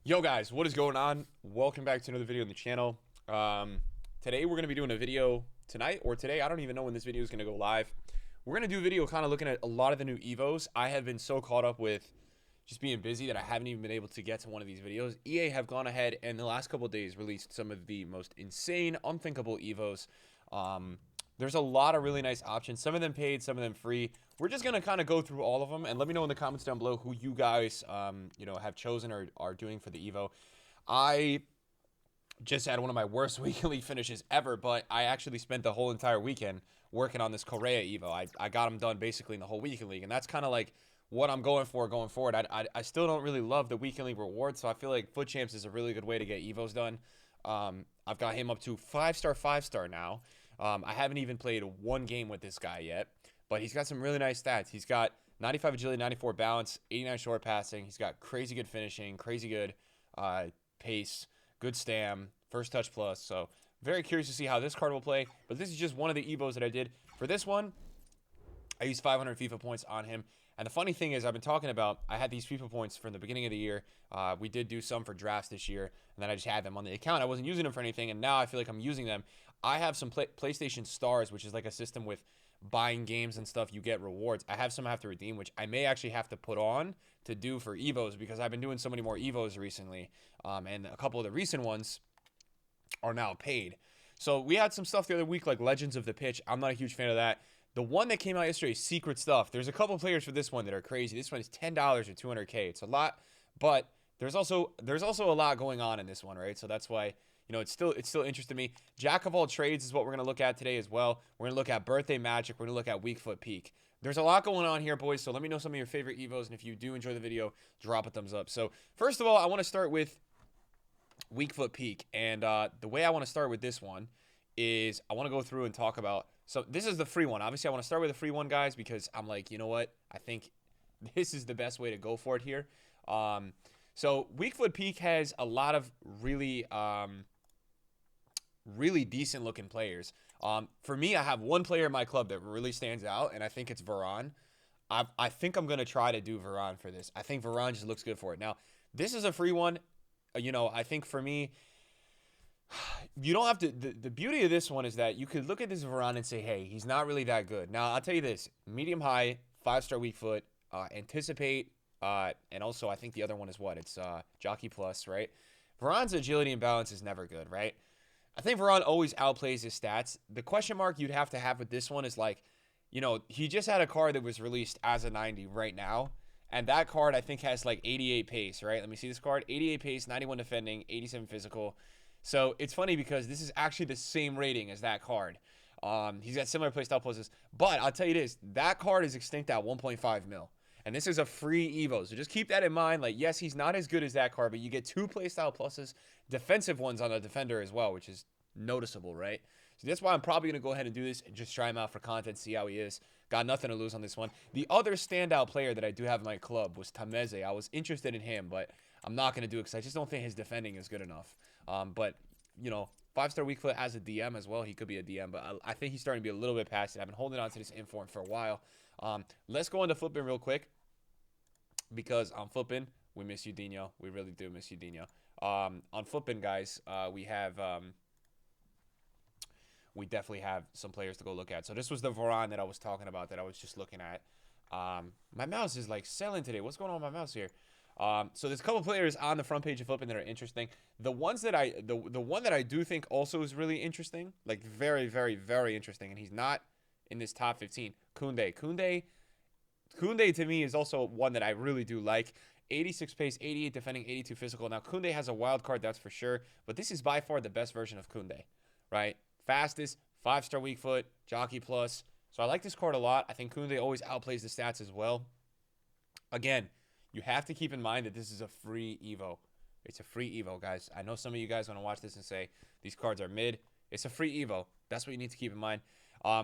Yo guys, what is going on? Welcome back to another video on the channel. Today we're going to be doing a video tonight or today. I don't even know when this video is going to go live. We're going to do a video kind of looking at a lot of the new Evos. I have been so caught up with just being busy that I haven't even been able to get to one of these videos. EA have gone ahead and the last couple of days released some of the most insane, unthinkable Evos. There's a lot of really nice options. Some of them paid, some of them free. We're just going to kind of go through all of them. And let me know in the comments down below who you guys, have chosen or are doing for the Evo. I just had one of my worst weekly finishes ever, but I actually spent the whole entire weekend working on this Korea Evo. I got them done basically in the whole weekend league. And that's kind of like what I'm going for going forward. I still don't really love the weekend league rewards, so I feel like FUT Champs is a really good way to get Evos done. I've got him up to 5-star now. I haven't even played one game with this guy yet, but he's got some really nice stats. He's got 95 agility, 94 balance, 89 short passing. He's got crazy good finishing, crazy good pace, good stam, first touch plus. So very curious to see how this card will play. But this is just one of the Evos that I did. For this one, I used 500 FIFA points on him. And the funny thing is, I've been talking about, I had these FIFA points from the beginning of the year. We did do some for drafts this year, and then I just had them on the account. I wasn't using them for anything, and now I feel like I'm using them. I have some PlayStation Stars, which is like a system with buying games and stuff. You get rewards. I have some I have to redeem, which I may actually have to put on to do for Evos because I've been doing so many more Evos recently, and a couple of the recent ones are now paid. So we had some stuff the other week like Legends of the Pitch. I'm not a huge fan of that. The one that came out yesterday is Secret Stuff. There's a couple players for this one that are crazy. This one is $10 or 200K. It's a lot, but there's also a lot going on in this one, right? So that's why it's still interesting to me. Jack of all trades is what we're gonna look at today as well. We're gonna look at Birthday Magic. We're gonna look at Weak Foot Peak. There's a lot going on here, boys. So let me know some of your favorite Evos, and if you do enjoy the video, drop a thumbs up. So first of all, I want to start with Weak Foot Peak, and the way I want to start with this one is I want to go through and talk about. So this is the free one. Obviously, I want to start with the free one, guys, because I'm like, you know what? I think this is the best way to go for it here. So Weak Foot Peak has a lot of really, really decent looking players. For me, I have one player in my club that really stands out, and I think it's Varane. I think I'm going to try to do Varane for this. I think Varane just looks good for it. Now, this is a free one. I think for me, you don't have to. The beauty of this one is that you could look at this Varane and say, hey, he's not really that good. Now, I'll tell you this. Medium high, 5-star weak foot, anticipate, and also I think the other one is what? It's Jockey Plus, right? Varane's agility and balance is never good, right? I think Varane always outplays his stats. The question mark you'd have to have with this one is like, he just had a card that was released as a 90 right now. And that card, I think, has like 88 pace, right? Let me see this card. 88 pace, 91 defending, 87 physical. So it's funny because this is actually the same rating as that card. He's got similar playstyle pluses. But I'll tell you this. That card is extinct at 1.5 mil. And this is a free Evo. So just keep that in mind. Like, yes, he's not as good as that card, but you get 2 playstyle pluses, defensive ones on the defender as well, which is noticeable, right? So that's why I'm probably going to go ahead and do this and just try him out for content, see how he is. Got nothing to lose on this one. The other standout player that I do have in my club was Tameze. I was interested in him, but I'm not going to do it because I just don't think his defending is good enough. But, 5-star weak foot as a DM as well. He could be a DM, but I think he's starting to be a little bit past it. I've been holding on to this inform for a while. Let's go into flipping real quick because on flipping, we miss you, Dino. We really do miss you, Dino. On flipping, guys, we definitely have some players to go look at. So this was the Varane that I was talking about that I was just looking at. My mouse is like selling today. What's going on with my mouse here? So there's a couple players on the front page of flipping that are interesting. The ones that the one that I do think also is really interesting, like very, very, very interesting, and he's not in this top 15. Koundé to me is also one that I really do like. 86 pace, 88 defending, 82 physical. Now Koundé has a wild card, that's for sure, but this is by far the best version of Koundé, right? Fastest, 5-star weak foot, jockey plus. So I like this card a lot. I think Koundé always outplays the stats as well. Again, you have to keep in mind that this is a free Evo. It's a free Evo, guys. I know some of you guys want to watch this and say these cards are mid. It's a free Evo. That's what you need to keep in mind.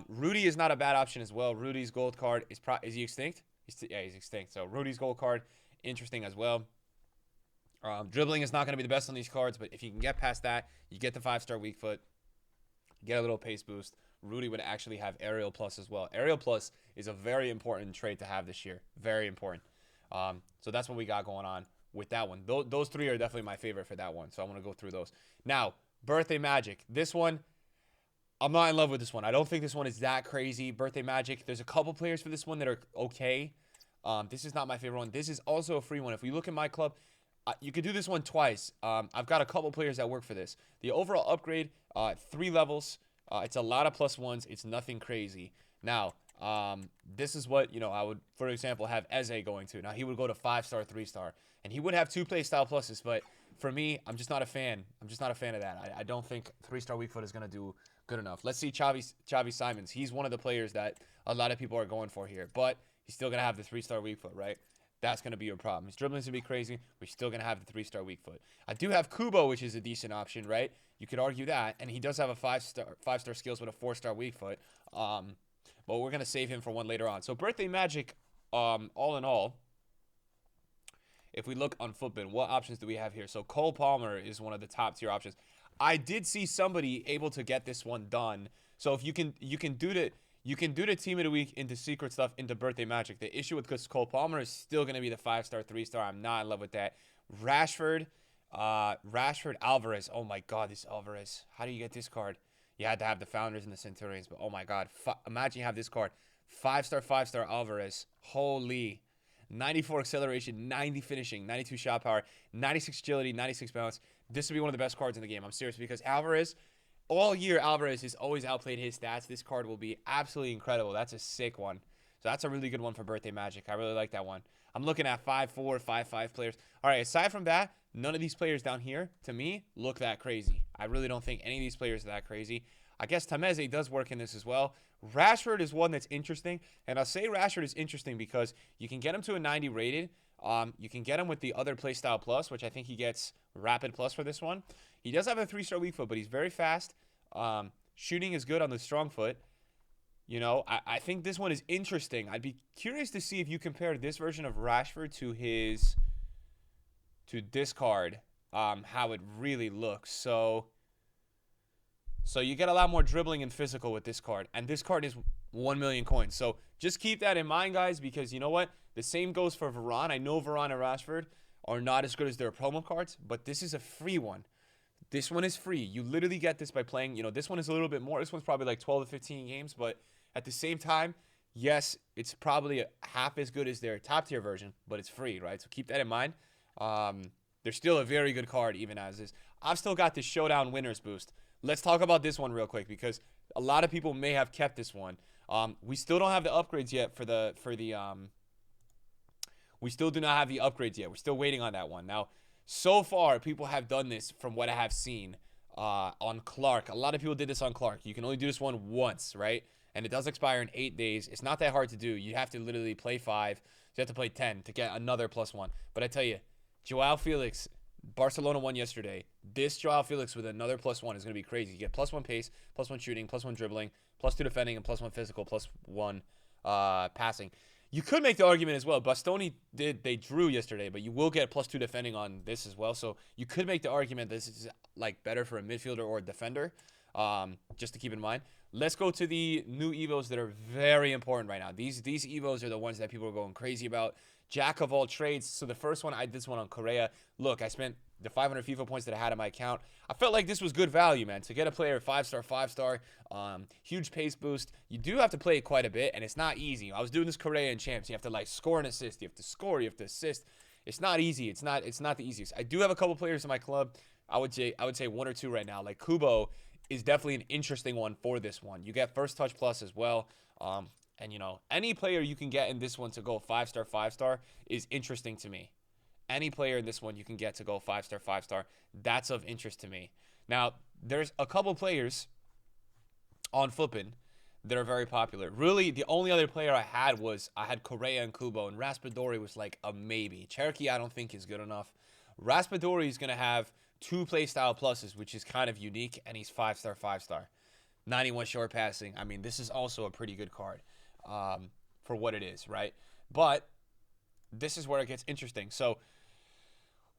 Rudy is not a bad option as well. Rudy's gold card is he extinct? Yeah, he's extinct. So Rudy's gold card, interesting as well. Dribbling is not going to be the best on these cards, but if you can get past that, you get the 5-star weak foot, get a little pace boost. Rudy would actually have aerial plus as well. Aerial plus is a very important trait to have this year. Very important. So that's what we got going on with that one. Those three are definitely my favorite for that one. So I want to go through those. Now, Birthday Magic. This one, I'm not in love with this one. I don't think this one is that crazy. Birthday Magic. There's a couple players for this one that are okay. This is not my favorite one. This is also a free one. If we look at my club, you could do this one twice. I've got a couple players that work for this. The overall upgrade, 3 levels. It's a lot of +1s. It's nothing crazy. Now, this is what, I would, for example, have Eze going to. Now, he would go to 5-star, 3-star. And he would have 2 play style pluses. But for me, I'm just not a fan. I'm just not a fan of that. I don't think 3-star weak foot is going to do good enough. Let's see Xavi Simons. He's one of the players that a lot of people are going for here. But he's still going to have the 3-star weak foot, right? That's going to be your problem. His dribbling's going to be crazy. We're still going to have the 3-star weak foot. I do have Kubo, which is a decent option, right? You could argue that. And he does have a 5-star skills with a 4-star weak foot. But we're going to save him for one later on. So Birthday Magic, all in all, if we look on Footbin, what options do we have here? So Cole Palmer is one of the top tier options. I did see somebody able to get this one done. So if you can do the team of the week into secret stuff into Birthday Magic. The issue with Cole Palmer is still going to be the 5-star, 3-star. I'm not in love with that. Rashford Alvarez. Oh my God, this Alvarez. How do you get this card? You had to have the Founders and the Centurions, but oh my God, imagine you have this card. 5-star, 5-star Alvarez. Holy. 94 acceleration, 90 finishing, 92 shot power, 96 agility, 96 balance. This would be one of the best cards in the game. I'm serious, because Alvarez, all year Alvarez has always outplayed his stats. This card will be absolutely incredible. That's a sick one. So that's a really good one for Birthday Magic. I really like that one. I'm looking at 5-4, 5-5 players. All right, aside from that, none of these players down here, to me, look that crazy. I really don't think any of these players are that crazy. I guess Tameze does work in this as well. Rashford is one that's interesting. And I'll say Rashford is interesting because you can get him to a 90 rated. You can get him with the other playstyle plus, which I think he gets rapid plus for this one. He does have a 3-star weak foot, but he's very fast. Shooting is good on the strong foot. I think this one is interesting. I'd be curious to see if you compare this version of Rashford to this card, how it really looks. So you get a lot more dribbling and physical with this card. And this card is 1 million coins. So just keep that in mind, guys, because you know what? The same goes for Varane. I know Varane and Rashford are not as good as their promo cards, but this is a free one. This one is free. You literally get this by playing. This one is a little bit more. This one's probably like 12 to 15 games, but at the same time, yes, it's probably half as good as their top tier version, but it's free, right? So keep that in mind. They're still a very good card, even as is. I've still got this Showdown winners boost. Let's talk about this one real quick because a lot of people may have kept this one. We still don't have the upgrades yet we still do not have the upgrades yet. We're still waiting on that one. Now, so far, people have done this from what I have seen on Clark. A lot of people did this on Clark. You can only do this one once, right? And it does expire in 8 days. It's not that hard to do. You have to literally play 5. You have to play 10 to get another +1. But I tell you, Joao Felix, Barcelona won yesterday. This Joao Felix with another +1 is going to be crazy. You get +1 pace, +1 shooting, +1 dribbling, +2 defending, and +1 physical, +1 passing. You could make the argument as well. Bastoni they drew yesterday, but you will get +2 defending on this as well. So you could make the argument this is like better for a midfielder or a defender. Just to keep in mind. Let's go to the new Evos that are very important right now. These Evos are the ones that people are going crazy about. Jack of all trades. So the first one, I did this one on Correa. Look, I spent the 500 FIFA points that I had in my account. I felt like this was good value, man. To get a player 5-star, 5-star, huge pace boost. You do have to play it quite a bit, and it's not easy. I was doing this Correa in Champs. You have to like score and assist. You have to score. You have to assist. It's not easy. It's not the easiest. I do have a couple players in my club. I would say 1 or 2 right now. Like Kubo is definitely an interesting one for this one. You get first touch plus as well. And, any player you can get in this one to go 5-star, 5-star is interesting to me. Any player in this one you can get to go 5-star, 5-star, that's of interest to me. Now, there's a couple players on Flippin that are very popular. Really, the only other player I had Correa and Kubo, and Raspadori was like a maybe. Cherokee, I don't think is good enough. Raspadori is going to have 2 playstyle pluses, which is kind of unique, and he's 5-star, 5-star. 91 short passing. I mean, this is also a pretty good card. For what it is, right? But this is where it gets interesting. So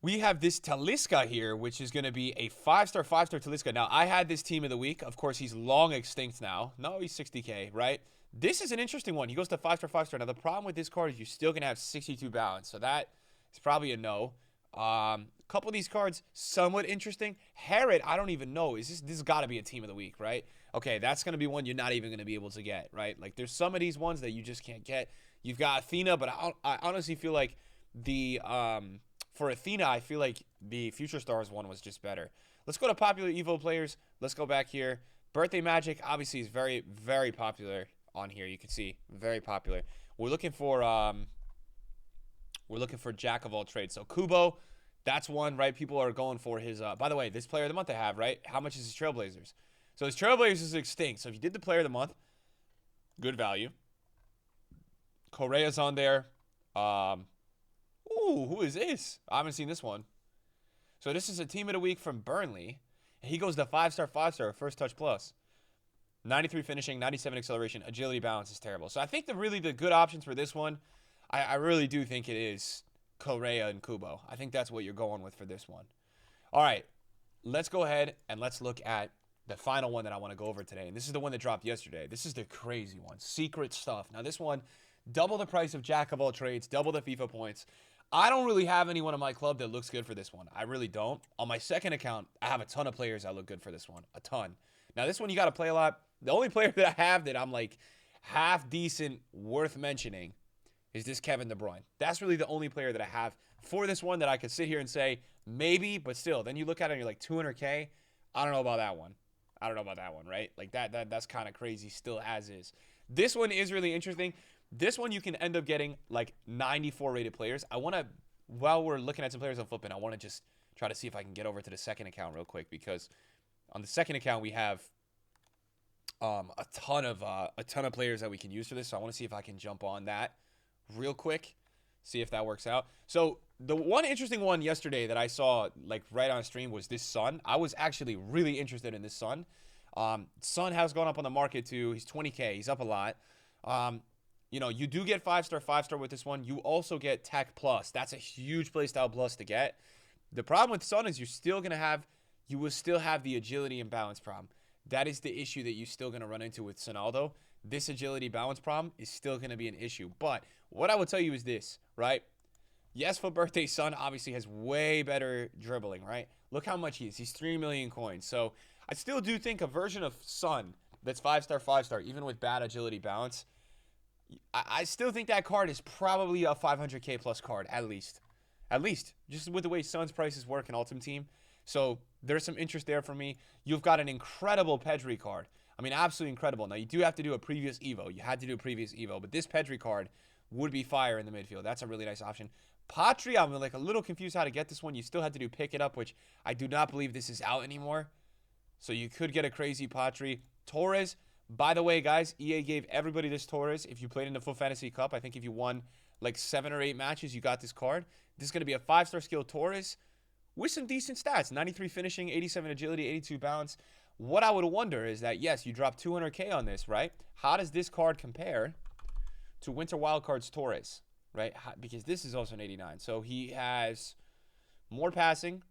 we have this Talisca here, which is going to be a 5-star, 5-star Talisca. Now, I had this team of the week. Of course, he's long extinct now. No, he's 60K, right? This is an interesting one. He goes to 5-star, 5-star. Now, the problem with this card is you're still going to have 62 balance. So that is probably a no. A couple of these cards, somewhat interesting. Herod, I don't even know. This has got to be a team of the week, right? Okay, that's going to be one you're not even going to be able to get, right? Like, there's some of these ones that you just can't get. You've got Athena, but I honestly feel like for Athena, I feel like the Future Stars one was just better. Let's go to popular Evo players. Let's go back here. Birthday Magic, obviously, is very, very popular on here. You can see, very popular. We're looking for Jack of all trades. So Kubo, that's one, right? People are going for his. By the way, this player of the month I have, right? How much is his Trailblazers? So his Trailblazers is extinct. So if you did the player of the month, good value. Correa's on there. Ooh, who is this? I haven't seen this one. So this is a team of the week from Burnley. He goes to 5-star, first touch plus. 93 finishing, 97 acceleration, agility balance is terrible. So I think the good options for this one, I really do think it is Correa and Kubo. I think that's what you're going with for this one. All right, let's go ahead and let's look at the final one that I want to go over today. And this is the one that dropped yesterday. This is the crazy one, secret stuff. Now this one, double the price of Jack of all trades, double the FIFA points. I don't really have anyone in my club that looks good for this one. I really don't. On my second account, I have a ton of players that look good for this one. A ton. Now, this one you got to play a lot. The only player that I have that I'm like half decent, worth mentioning, is this Kevin De Bruyne. That's really the only player that I have for this one that I could sit here and say, maybe, but still. Then you look at it and you're like, 200K? I don't know about that one. I don't know about that one, right? Like, that's kind of crazy still as is. This one is really interesting. This one you can end up getting like 94 rated players. I want to, while we're looking at some players on Flippin', I want to just try to see if I can get over to the second account real quick, because on the second account we have a ton of players that we can use for this. So I want to see if I can jump on that real quick, see if that works out. So the one interesting one yesterday that I saw like right on stream was this Sun. I was actually really interested in this Sun. Sun has gone up on the market too. He's 20K. He's up a lot. You know, you do get 5-star with this one. You also get Tech Plus. That's a huge playstyle plus to get. The problem with Sun is you will still have the agility and balance problem. That is the issue that you're still going to run into with Sonaldo. This agility balance problem is still going to be an issue. But what I will tell you is this, right? Yes, for birthday, Sun obviously has way better dribbling, right? Look how much he is. He's 3 million coins. So I still do think a version of Sun that's 5-star, even with bad agility balance, I still think that card is probably a 500K plus card, at least. At least, just with the way Sun's prices work in Ultimate Team. So there's some interest there for me. You've got an incredible Pedri card. I mean, absolutely incredible. Now, you do have to do a previous Evo. You had to do a previous Evo. But this Pedri card would be fire in the midfield. That's a really nice option. Patri, I'm like a little confused how to get this one. You still had to do Pick It Up, which I do not believe this is out anymore. So you could get a crazy Patri. Torres. By the way, guys, EA gave everybody this Torres if you played in the FUT Fantasy Cup. I think if you won like 7 or 8 matches, you got this card. This is going to be a 5-star skill Torres with some decent stats. 93 finishing, 87 agility, 82 balance. What I would wonder is that, yes, you dropped 200K on this, right? How does this card compare to Winter Wildcard's Torres, right? Because this is also an 89. So he has more passing.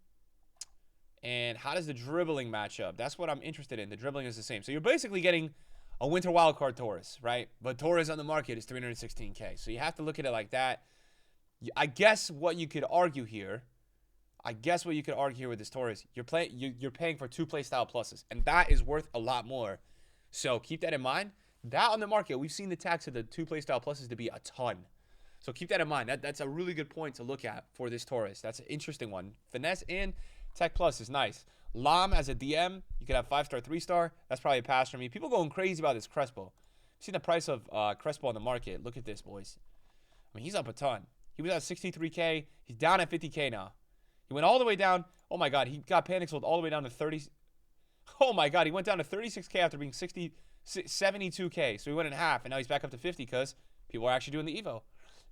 And how does the dribbling match up? That's what I'm interested in. The dribbling is the same. So you're basically getting a Winter Wildcard Torres, right? But Torres on the market is 316K. So you have to look at it like that. I guess what you could argue here, with this Torres, you're paying for 2 playstyle pluses. And that is worth a lot more. So keep that in mind. That on the market, we've seen the tax of the 2 playstyle pluses to be a ton. So keep that in mind. That's a really good point to look at for this Torres. That's an interesting one. Finesse and Tech Plus is nice. Lam as a DM, you could have 5-star, 3-star. That's probably a pass for me. People going crazy about this Crespo. See the price of Crespo on the market. Look at this, boys. I mean, he's up a ton. He was at 63K. He's down at 50K now. He went all the way down. Oh, my God. He got panic sold all the way down to 30. Oh, my God. He went down to 36K after being 72K. So he went in half, and now he's back up to 50 because people are actually doing the Evo.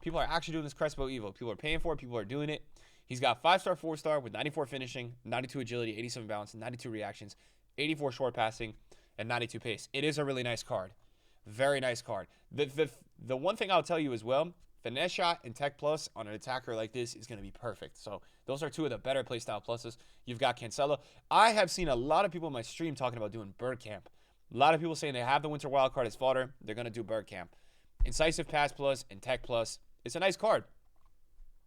People are actually doing this Crespo Evo. People are paying for it. People are doing it. He's got 5-star, 4-star with 94 finishing, 92 agility, 87 balance, 92 reactions, 84 short passing, and 92 pace. It is a really nice card. Very nice card. The one thing I'll tell you as well, finesse shot and Tech Plus on an attacker like this is going to be perfect. So those are 2 of the better playstyle pluses. You've got Cancelo. I have seen a lot of people in my stream talking about doing Bergkamp. A lot of people saying they have the Winter Wildcard as fodder. They're going to do Bergkamp. Incisive Pass Plus and Tech Plus. It's a nice card.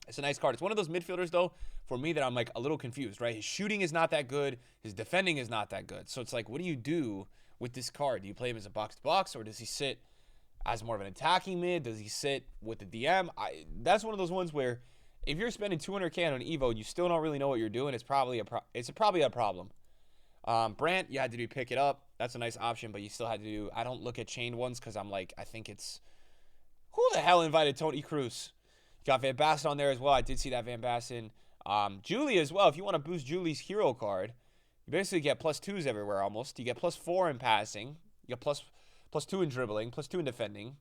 It's a nice card. It's one of those midfielders, though, for me that I'm like a little confused, right? His shooting is not that good. His defending is not that good. So it's like, what do you do with this card? Do you play him as a box-to-box, or does he sit as more of an attacking mid? Does he sit with the DM? That's one of those ones where if you're spending 200K on an Evo and you still don't really know what you're doing, it's probably a problem. Brandt, you had to do pick it up. That's a nice option, but you still had to do. I don't look at chained ones because I'm like, I think it's who the hell invited Tony Cruz? Got Van Basten on there as well. I did see that Van Basten. Julie as well. If you want to boost Julie's hero card, you basically get +2s everywhere almost. You get +4 in passing. You get +2 in dribbling, +2 in defending.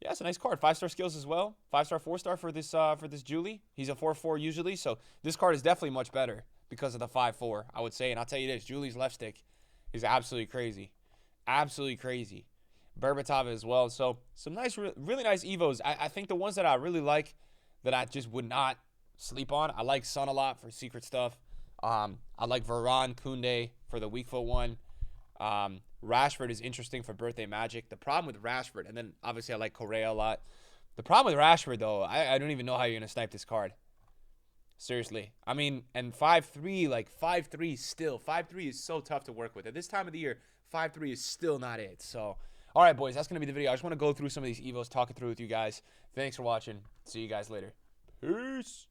Yeah, it's a nice card. 5-star skills as well. 5-star, 4-star for this Julie. He's a 4-4 usually, so this card is definitely much better because of the 5-4, I would say. And I'll tell you this, Julie's left stick is absolutely crazy. Absolutely crazy. Berbatov as well. So some nice, really nice Evos. I think the ones that I really like that I just would not sleep on, I like Son a lot for secret stuff. I like Varane, Koundé for the weak foot one. Rashford is interesting for birthday magic. The problem with Rashford, and then obviously I like Correa a lot. The problem with Rashford, though, I don't even know how you're going to snipe this card. Seriously. I mean, and 5-3, like 5-3 still. 5-3 is so tough to work with. At this time of the year, 5-3 is still not it. So, all right, boys, that's going to be the video. I just want to go through some of these Evos, talk it through with you guys. Thanks for watching. See you guys later. Peace.